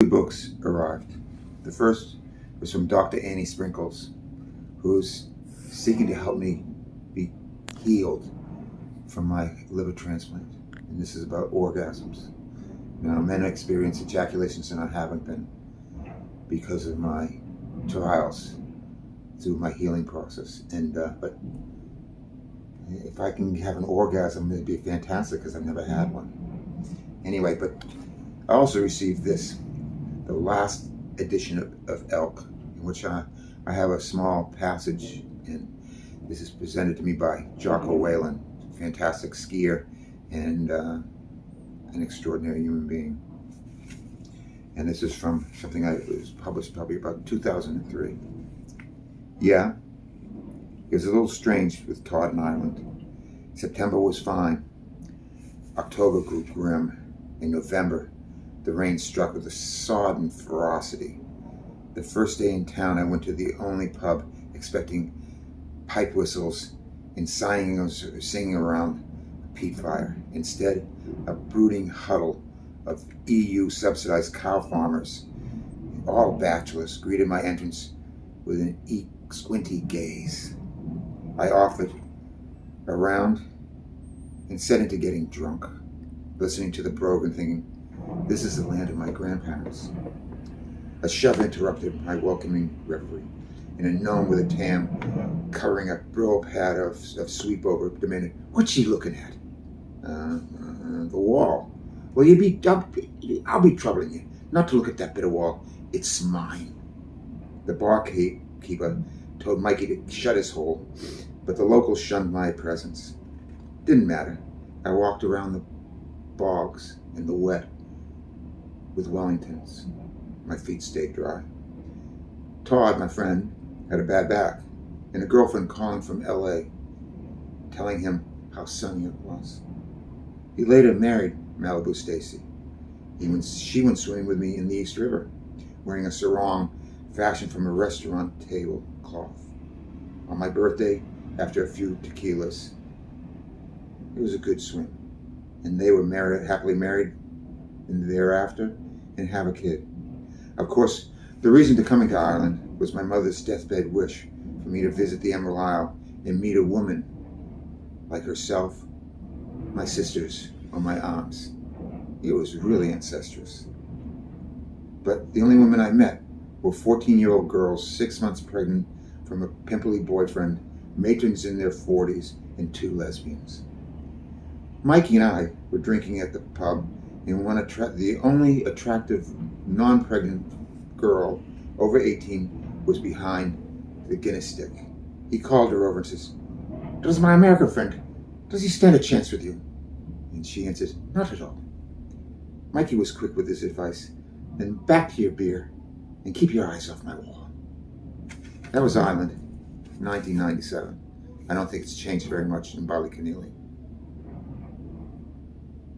books arrived. The first was from Dr. Annie Sprinkles, who's seeking to help me be healed from my liver transplant. And this is about orgasms. Now, men experience ejaculations and I haven't been because of my trials through my healing process. But if I can have an orgasm, it'd be fantastic because I've never had one. Anyway, but I also received this, the last edition of Elk, in which I have a small passage, and this is presented to me by Jocko Whalen, fantastic skier and an extraordinary human being. And this is from something it was published probably about 2003. Yeah, it was a little strange with Todd and Ireland. September was fine. October grew grim. In November, the rain struck with a sodden ferocity. The first day in town, I went to the only pub expecting pipe whistles and singing around a peat fire. Instead, a brooding huddle of EU-subsidized cow farmers, all bachelors, greeted my entrance with an squinty gaze. I offered a round and set into getting drunk, listening to the brogue and thinking, this is the land of my grandparents. A shove interrupted my welcoming reverie, and a gnome with a tam covering a brill pad of sweep over demanded, what's she looking at? The wall. Well, I'll be troubling you not to look at that bit of wall. It's mine. The barkeeper told Mikey to shut his hole, but the locals shunned my presence. Didn't matter. I walked around the bogs in the wet with Wellingtons. My feet stayed dry. Todd, my friend, had a bad back, and a girlfriend calling from LA, telling him how sunny it was. He later married Malibu Stacy. She went swimming with me in the East River, wearing a sarong fashioned from a restaurant tablecloth. On my birthday, after a few tequilas, it was a good swim. And they were happily married and thereafter, and have a kid. Of course, the reason to coming to Ireland was my mother's deathbed wish for me to visit the Emerald Isle and meet a woman like herself, my sisters, or my aunts. It was really incestuous. But the only women I met were 14-year-old girls, 6 months pregnant from a pimply boyfriend, matrons in their 40s, and 2 lesbians. Mikey and I were drinking at the pub, and the only attractive non-pregnant girl over 18 was behind the Guinness stick. He called her over and says, does my American friend, does he stand a chance with you? And she answered, not at all. Mikey was quick with his advice. Then back to your beer and keep your eyes off my wall. That was Ireland, 1997. I don't think it's changed very much in Ballyconneely.